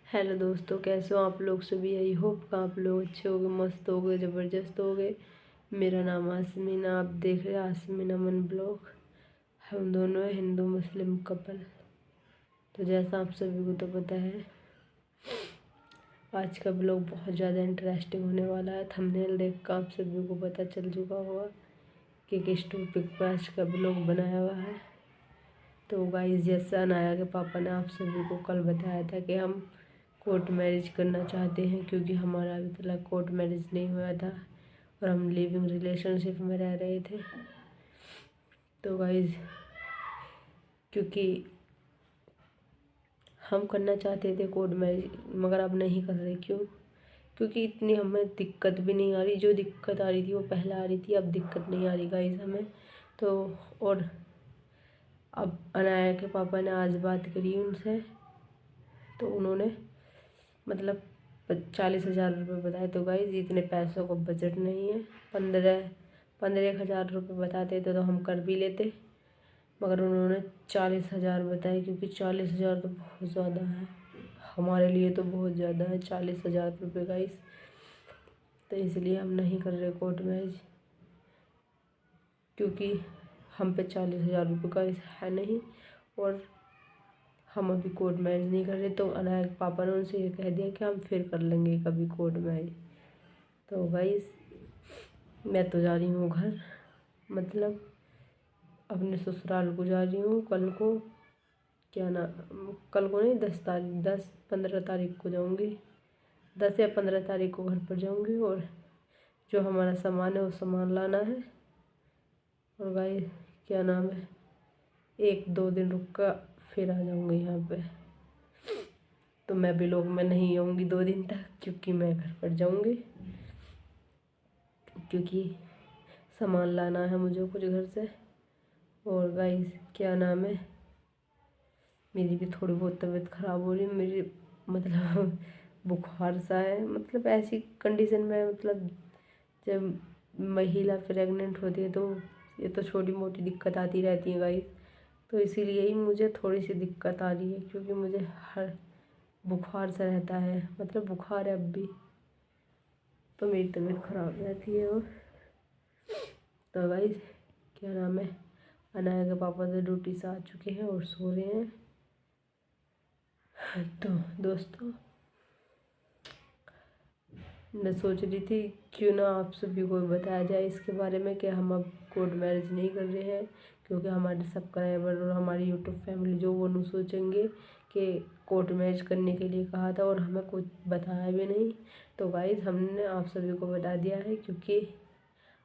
Hello दोस्तों, कैसे हो आप लोग सभी। आई होप कि आप लोग अच्छे होगे, मस्त होगे, ज़बरदस्त होगे। मेरा नाम आसमीना, आप देख रहे हैं आसमीन अमन ब्लॉग। हम दोनों हैं हिंदू मुस्लिम कपल। तो जैसा आप सभी को तो पता है, आज का ब्लॉग बहुत ज़्यादा इंटरेस्टिंग होने वाला है। थंबनेल देख कर आप सभी को पता चल चुका होगा कि किस टॉपिक पर आज का ब्लॉग बनाया हुआ है। तो गाइस, जैसा अनाया के पापा ने आप सभी को कल बताया था कि हम कोर्ट मैरिज करना चाहते हैं, क्योंकि हमारा अभी तक कोर्ट मैरिज नहीं हुआ था और हम लिविंग रिलेशनशिप में रह रहे थे। तो गाइस, क्योंकि हम करना चाहते थे कोर्ट मैरिज, मगर अब नहीं कर रहे। क्यों? क्योंकि इतनी हमें दिक्कत भी नहीं आ रही। जो दिक्कत आ रही थी वो पहले आ रही थी, अब दिक्कत नहीं आ रही गाइस हमें। तो और अब अनाया के पापा ने आज बात करी उनसे, तो उन्होंने मतलब 40,000 रुपये बताए। तो गाइस, इतने पैसों का बजट नहीं है। 15,000 रुपये बताते तो हम कर भी लेते, मगर उन्होंने 40,000 बताए, क्योंकि 40,000 तो बहुत ज़्यादा है हमारे लिए। तो बहुत ज़्यादा है 40,000 रुपये गाइस। तो इसलिए हम नहीं कर रहे कोर्ट मैरिज, क्योंकि हम पे 40,000 रुपये का है नहीं, और हम अभी कोर्ट मैरिज नहीं कर रहे। तो अनाया के पापा ने उनसे ये कह दिया कि हम फिर कर लेंगे कभी कोर्ट मैरिज। तो गाइस, मैं तो जा रही हूँ घर, मतलब अपने ससुराल को जा रही हूँ कल को। क्या ना, कल को नहीं, 10 तारीख, 10-15 तारीख को जाऊँगी। 10 या 15 तारीख को घर पर जाऊँगी, और जो हमारा सामान है वो सामान लाना है। और गाइस, क्या नाम है, 1-2 दिन रुक कर फिर आ जाऊँगी यहाँ पे। तो मैं भी लोग में नहीं आऊँगी 2 दिन तक, क्योंकि मैं घर पर जाऊँगी, क्योंकि सामान लाना है मुझे कुछ घर से। और गाइस, क्या नाम है, मेरी भी थोड़ी बहुत तबीयत ख़राब हो रही है। मेरी मतलब बुखार सा है, मतलब ऐसी कंडीशन में, मतलब जब महिला प्रेग्नेंट होती है तो ये तो छोटी मोटी दिक्कत आती रहती है गाइस। तो इसीलिए ही मुझे थोड़ी सी दिक्कत आ रही है, क्योंकि मुझे हर बुखार सा रहता है, मतलब बुखार है अब भी, तो मेरी तबीयत ख़राब रहती है। और तो गाइस, क्या नाम है, अनाया के पापा तो ड्यूटी से आ चुके हैं और सो रहे हैं। तो दोस्तों, मैं सोच रही थी क्यों ना आप सभी को बताया जाए इसके बारे में कि हम अब कोर्ट मैरिज नहीं कर रहे हैं, क्योंकि हमारे सब्सक्राइबर और हमारी यूट्यूब फैमिली जो वो नहीं सोचेंगे कि कोर्ट मैरिज करने के लिए कहा था और हमें कुछ बताया भी नहीं। तो गाइस, हमने आप सभी को बता दिया है, क्योंकि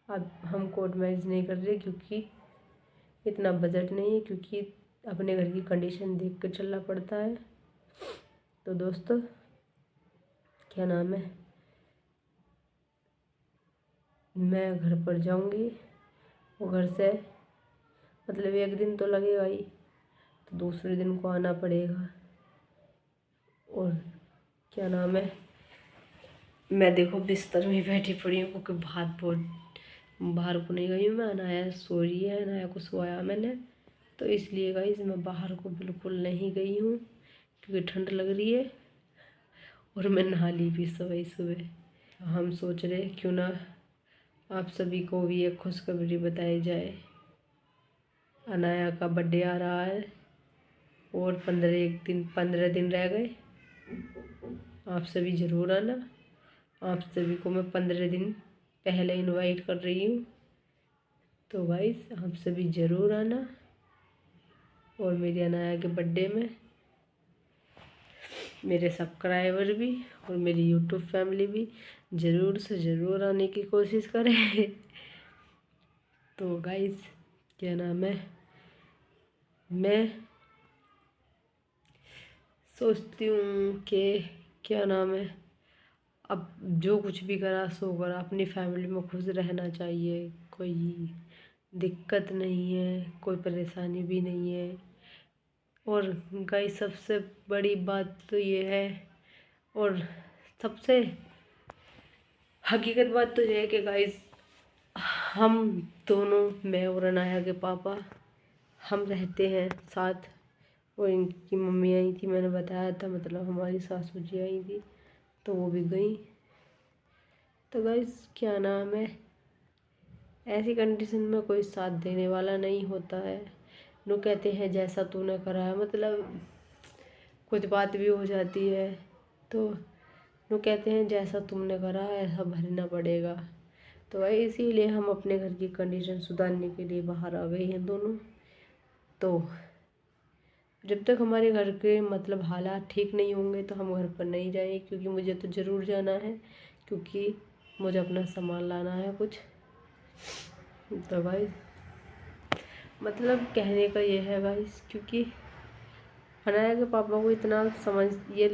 अब हम कोर्ट मैरिज नहीं कर रहे, क्योंकि इतना बजट नहीं है, क्योंकि अपने घर की कंडीशन देख कर चलना पड़ता है। तो दोस्तों, क्या नाम है, मैं घर पर जाऊंगी, वो घर से मतलब 1 दिन तो लगेगा ही, तो दूसरे दिन को आना पड़ेगा। और क्या नाम है, मैं देखो बिस्तर में बैठी पड़ी हूँ, क्योंकि बाहर को नहीं गई हूँ मैं। अनाया सो रही है, अनाया को सोया मैंने, तो इसलिए गाइस मैं बाहर को बिल्कुल नहीं गई हूँ, क्योंकि ठंड लग रही है। और मैं नहा ली भी सुबह सुबह। हम सोच रहे क्यों ना आप सभी को भी एक खुशखबरी बताई जाए। अनाया का बर्थडे आ रहा है, और 15 दिन रह गए। आप सभी ज़रूर आना। आप सभी को मैं 15 दिन पहले इनवाइट कर रही हूँ। तो गाइस, आप सभी ज़रूर आना, और मेरी अनाया के बर्थडे में मेरे सब्सक्राइबर भी और मेरी यूट्यूब फैमिली भी ज़रूर से ज़रूर आने की कोशिश करें। तो गाइस, क्या नाम है, मैं सोचती हूँ कि क्या नाम है, अब जो कुछ भी करा सो करा, अपनी फैमिली में खुश रहना चाहिए। कोई दिक्कत नहीं है, कोई परेशानी भी नहीं है। और गाइस, सबसे बड़ी बात तो ये है, और सबसे हकीकत बात तो ये है कि गाइस, हम दोनों, मैं और अनाया के पापा, हम रहते हैं साथ और इनकी मम्मी आई थी, मैंने बताया था, मतलब हमारी सासू जी आई थी, तो वो भी गई। तो गाइस क्या नाम है, ऐसी कंडीशन में कोई साथ देने वाला नहीं होता है। नो कहते हैं जैसा तूने करा है, मतलब कुछ बात भी हो जाती है तो नो कहते हैं जैसा तुमने करा है ऐसा भरना पड़ेगा। तो भाई इसीलिए हम अपने घर की कंडीशन सुधारने के लिए बाहर आ गए हैं दोनों। तो जब तक हमारे घर के मतलब हालात ठीक नहीं होंगे तो हम घर पर नहीं जाएंगे, क्योंकि मुझे तो ज़रूर जाना है, क्योंकि मुझे अपना सामान लाना है कुछ। तो भाई मतलब कहने का ये है गाइस, क्योंकि अनाया के पापा को इतना ये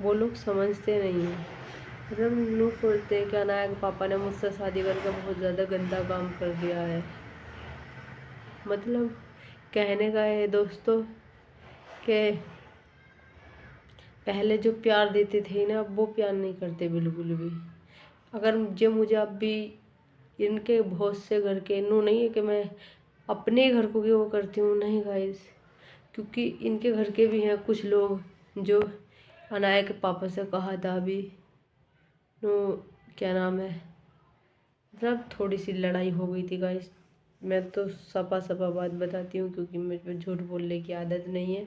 वो लोग समझते नहीं हैं। मतलब लोग सोचते हैं कि अनाया के पापा ने मुझसे शादी करके बहुत ज़्यादा गंदा काम कर दिया है। मतलब कहने का है दोस्तों कि पहले जो प्यार देते थे ना, अब वो प्यार नहीं करते बिल्कुल भी। अगर मुझे अब भी इनके बहुत से घर के नू नहीं है कि मैं अपने घर को वो करती हूँ, नहीं गाइस, क्योंकि इनके घर के भी हैं कुछ लोग जो अनाया के पापा से कहा था अभी नो क्या नाम है, मतलब थोड़ी सी लड़ाई हो गई थी गाइस। मैं तो सपा सपा बात बताती हूँ, क्योंकि मुझे झूठ बोलने की आदत नहीं है,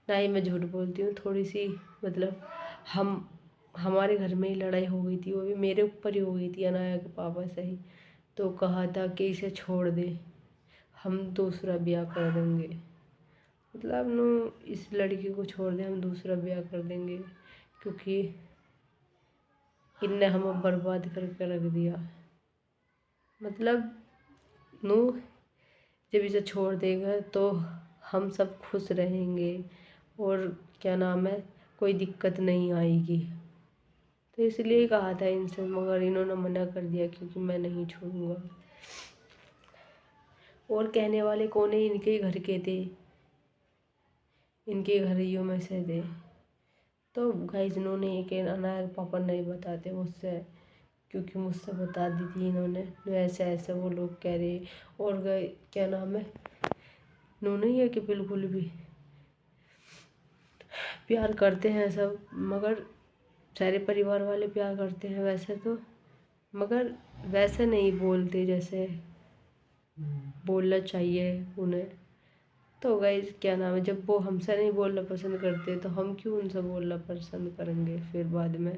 ना ही मैं झूठ बोलती हूँ। थोड़ी सी मतलब हमारे घर में ही लड़ाई हो गई थी, वो भी मेरे ऊपर ही हो गई थी अनाया के पापा से ही। तो कहा था कि इसे छोड़ दे, हम दूसरा ब्याह कर देंगे, मतलब नो इस लड़की को छोड़ दे, हम दूसरा ब्याह कर देंगे, क्योंकि इनने हमें बर्बाद करके रख दिया। मतलब नू जब इसे छोड़ देगा तो हम सब खुश रहेंगे और क्या नाम है कोई दिक्कत नहीं आएगी। तो इसलिए कहा था इनसे, मगर इन्होंने मना कर दिया, क्योंकि मैं नहीं छोड़ूंगा। और कहने वाले कौन है, इनके ही घर के थे, इनके घरियों में से थे। तो गाइस इन्होंने एक अनाया पापा नहीं बताते मुझसे, क्योंकि मुझसे बता दी थी इन्होंने, ऐसे ऐसे वो लोग कह रहे। और गए क्या नाम है इन्होंने ये कि बिल्कुल भी प्यार करते हैं सब, मगर सारे परिवार वाले प्यार करते हैं वैसे तो, मगर वैसे नहीं बोलते जैसे बोलना चाहिए उन्हें। तो गाइस क्या नाम है, जब वो हमसे नहीं बोलना पसंद करते तो हम क्यों उनसे बोलना पसंद करेंगे फिर बाद में।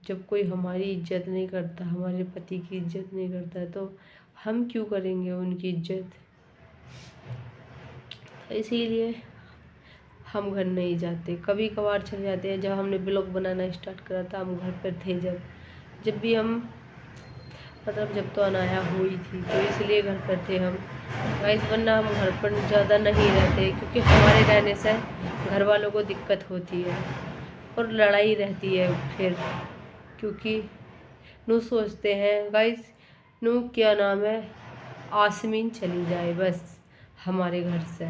जब कोई हमारी इज्जत नहीं करता, हमारे पति की इज्जत नहीं करता, तो हम क्यों करेंगे उनकी इज्जत। इसीलिए हम घर नहीं जाते, कभी कभार चले जाते हैं। जब हमने ब्लॉग बनाना स्टार्ट करा था हम घर पर थे, जब भी हम मतलब जब तो अनाया हुई थी तो इसलिए घर पर थे हम गाइस, वरना हम घर पर ज़्यादा नहीं रहते, क्योंकि हमारे रहने से घर वालों को दिक्कत होती है और लड़ाई रहती है फिर, क्योंकि नू सोचते हैं गाइस नू क्या नाम है आसमीन चली जाए बस हमारे घर से,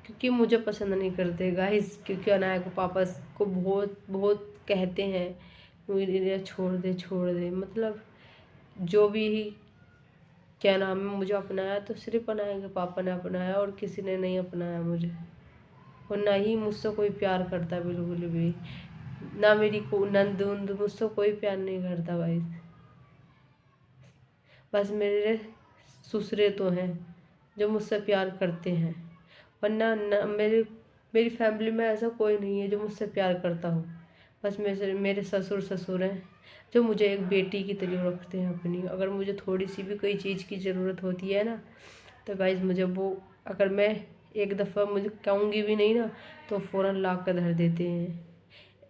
क्योंकि मुझे पसंद नहीं करते गाइस, क्योंकि अनाया के पापा को बहुत बहुत कहते हैं मुझे छोड़ दे छोड़ दे। मतलब जो भी क्या नाम है मुझे अपनाया तो सिर्फ अनाया के पापा ने अपनाया, और किसी ने नहीं अपनाया मुझे, और ना ही मुझसे कोई प्यार करता बिल्कुल भी, ना मेरी को नंद उंद मुझसे कोई प्यार नहीं करता भाई। बस मेरे ससुरे तो हैं जो मुझसे प्यार करते हैं, वरना मेरी फैमिली में ऐसा कोई नहीं है जो मुझसे प्यार करता हो। बस मेरे ससुर हैं जो मुझे एक बेटी की तरह रखते हैं अपनी। अगर मुझे थोड़ी सी भी कोई चीज़ की ज़रूरत होती है ना, तो गाइज मुझे वो, अगर मैं एक दफ़ा मुझे कहूँगी भी नहीं ना, तो फ़ौरन ला कर धर देते हैं।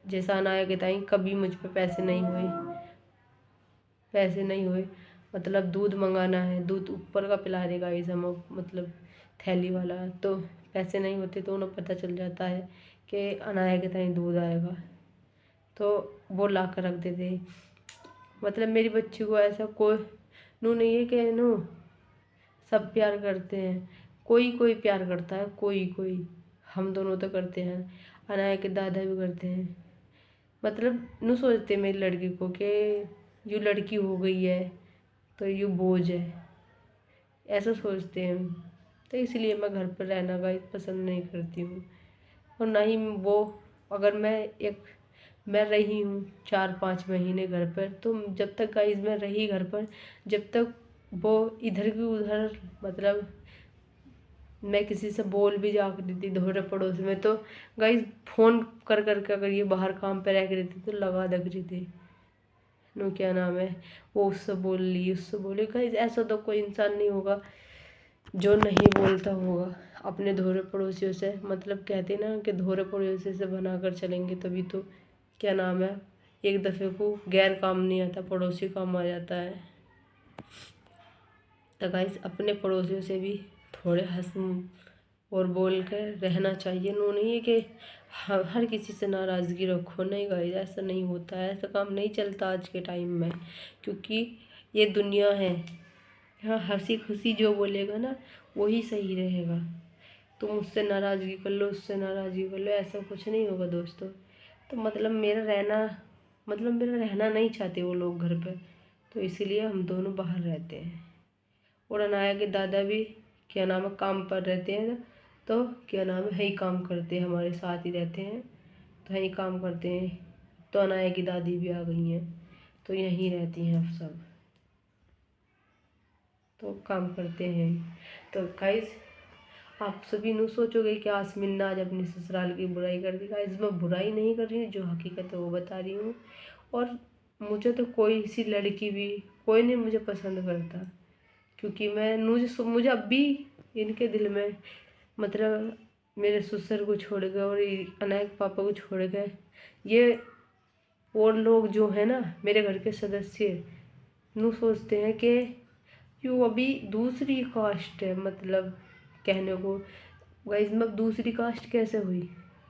जैसा अनाया के ताई कभी मुझ पे पैसे नहीं हुए, मतलब दूध मंगाना है, दूध ऊपर का पिला देगा इस हम, मतलब थैली वाला, तो पैसे नहीं होते तो उन्हें पता चल जाता है कि अनाया के ताई दूध आएगा, तो वो ला कर रख देते। मतलब मेरी बच्ची को ऐसा कोई नू नहीं है कि नू सब प्यार करते हैं, कोई कोई प्यार करता है, कोई कोई, हम दोनों तो करते हैं, अनाया के दादा भी करते हैं। मतलब नू सोचते मेरी लड़की को कि यूँ लड़की हो गई है तो यूँ बोझ है, ऐसा सोचते हैं। तो इसलिए मैं घर पर रहना गाइस पसंद नहीं करती हूँ, और ना ही वो, अगर मैं रही हूँ 4-5 महीने घर पर, तो जब तक गाइस मैं रही घर पर, जब तक वो इधर की उधर, मतलब मैं किसी से बोल भी जाती थी दोहरे पड़ोस में, तो गाइस फ़ोन कर करके, अगर ये बाहर काम पे रह रही थी तो लगा देख रही थी, नो क्या नाम है, वो उससे बोल ली उससे बोली। गाइस ऐसा तो कोई इंसान नहीं होगा जो नहीं बोलता होगा अपने धोरे पड़ोसियों से। मतलब कहते ना कि धोरे पड़ोसियों से बनाकर चलेंगे तभी तो क्या नाम है, एक दफ़े को गैर काम नहीं आता, पड़ोसी काम आ जाता है। तो गाइस अपने पड़ोसियों से भी थोड़े हंस और बोल कर रहना चाहिए। नो नहीं है कि हर किसी से नाराज़गी रखो, नहीं गाइस ऐसा नहीं होता है, ऐसा काम नहीं चलता आज के टाइम में, क्योंकि ये दुनिया है। हाँ, हंसी खुशी जो बोलेगा ना वही सही रहेगा। तुम उससे नाराज़गी कर लो, उससे नाराज़गी कर लो, ऐसा कुछ नहीं होगा दोस्तों। तो मतलब मेरा रहना नहीं चाहते वो लोग घर पे, तो इसीलिए हम दोनों बाहर रहते हैं। और अनाया के दादा भी क्या नाम है काम पर रहते हैं, तो क्या नाम है यही काम करते हैं, हमारे साथ ही रहते हैं, तो यही काम करते हैं। तो अनाया की दादी भी आ गई हैं, तो यहीं रहती हैं अब सब, तो काम करते हैं। तो गाइस आप सभी नु सोचोगे कि आसमीन ने आज अपनी ससुराल की बुराई कर दी। गाइस मैं बुराई नहीं कर रही हूँ, जो हकीकत है वो बता रही हूँ। और मुझे तो कोई सी लड़की भी, कोई नहीं मुझे पसंद करता, क्योंकि मुझे अब भी इनके दिल में, मतलब मेरे ससुर को छोड़ के और अनायक पापा को छोड़ के, ये और लोग जो है ना मेरे घर के सदस्य, नु सोचते हैं कि क्यों अभी दूसरी कास्ट है। मतलब कहने को गाइस मैं दूसरी कास्ट कैसे हुई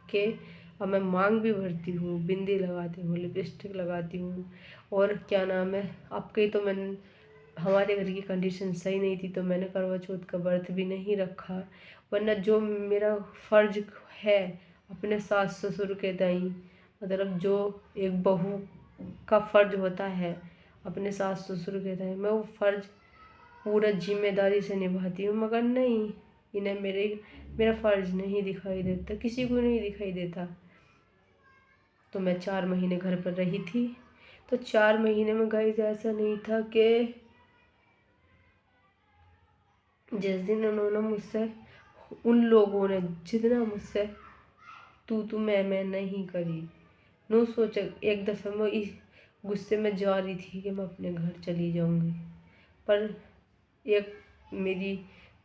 कि अब मैं मांग भी भरती हूँ, बिंदी लगाती हूँ, लिपस्टिक लगाती हूँ, और क्या नाम है आपके, तो मैंने, हमारे घर की कंडीशन सही नहीं थी तो मैंने करवा चौथ का व्रत भी नहीं रखा। वरना जो मेरा फ़र्ज है अपने सास ससुर के दाई, मतलब जो एक बहू का फ़र्ज होता है अपने सास ससुर के दाई, मैं वो फ़र्ज पूरा जिम्मेदारी से निभाती हूँ। मगर नहीं, इन्हें मेरा फ़र्ज नहीं दिखाई देता, किसी को नहीं दिखाई देता। तो मैं 4 महीने घर पर रही थी, तो 4 महीने में गाइस ऐसा नहीं था कि जिस दिन उन्होंने मुझसे, उन लोगों ने जितना मुझसे तू मैं नहीं करी, नो सोचा। एक दफ़ा मैं इस गुस्से में जा रही थी कि मैं अपने घर चली जाऊंगी, पर एक मेरी,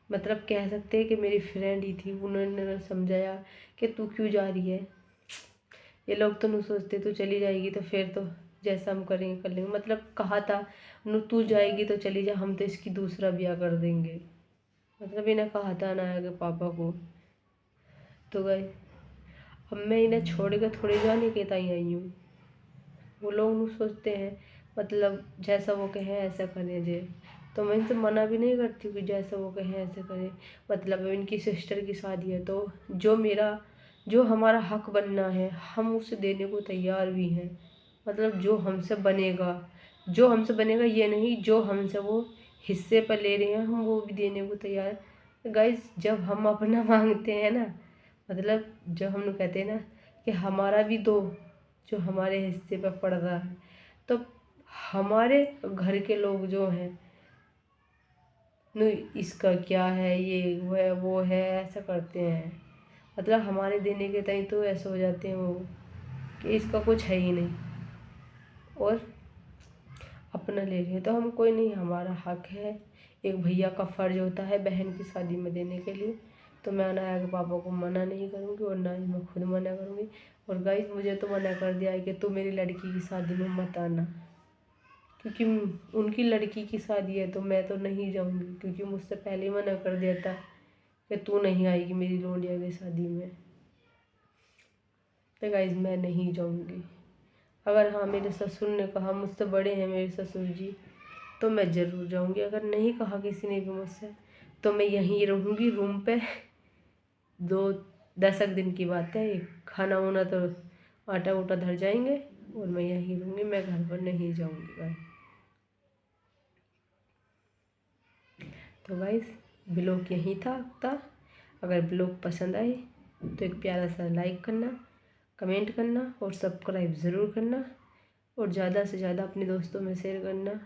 मतलब कह सकते हैं कि मेरी फ्रेंड ही थी, उन्होंने समझाया कि तू क्यों जा रही है, ये लोग तो नहीं सोचते तू चली जाएगी तो फिर तो जैसा हम करेंगे कर लेंगे। मतलब कहा था नु तू जाएगी तो चली जा, हम तो इसकी दूसरा ब्याह कर देंगे, मतलब इन्हें कहा था अनाया के पापा को। तो गए, अब मैं इन्हें छोड़ के थोड़ी जाने के ताई आई हूँ। वो लोग नहीं सोचते हैं, मतलब जैसा वो कहें ऐसा करें जे, तो मैं इनसे मना भी नहीं करती हूँ कि जैसा वो कहें ऐसा करें। मतलब इनकी सिस्टर की शादी है, तो जो हमारा हक बनना है हम उसे देने को तैयार भी हैं। मतलब जो हमसे बनेगा, ये नहीं जो हमसे वो हिस्से पर ले रहे हैं हम वो भी देने को तैयार है। गाइस जब हम अपना मांगते हैं ना, मतलब जब हम लोग कहते हैं ना कि हमारा भी दो, जो हमारे हिस्से पर पड़ रहा है, तो हमारे घर के लोग जो हैं इसका क्या है, ये वो है ऐसा करते हैं। मतलब हमारे देने के टाइम तो ऐसे हो जाते हैं वो कि इसका कुछ है ही नहीं, और अपना ले रहे हैं। तो हम कोई नहीं, हमारा हक है, एक भैया का फ़र्ज होता है बहन की शादी में देने के लिए। तो मैं अनाया के पापा को मना नहीं करूँगी और ना ही मैं खुद मना करूँगी। और गाइस मुझे तो मना कर दिया है कि तू मेरी लड़की की शादी में मत आना, क्योंकि उनकी लड़की की शादी है तो मैं तो नहीं जाऊँगी, क्योंकि मुझसे पहले ही मना कर दिया था कि तू नहीं आएगी मेरी लोंडिया की शादी में। तो गाइस मैं नहीं जाऊँगी। अगर हाँ मेरे ससुर ने कहा, मुझसे बड़े हैं मेरे ससुर जी, तो मैं ज़रूर जाऊँगी। अगर नहीं कहा किसी ने भी मुझसे, तो मैं यहीं रहूँगी रूम पे। 2-10 दिन की बात है, खाना वाना तो आटा उटा धर जाएंगे और मैं यहीं रहूँगी, मैं घर पर नहीं जाऊँगी भाई। तो गाइस ब्लॉग यहीं था। अगर ब्लॉग पसंद आए तो एक प्यारा सा लाइक करना, कमेंट करना और सब्सक्राइब ज़रूर करना और ज़्यादा से ज़्यादा अपने दोस्तों में शेयर करना।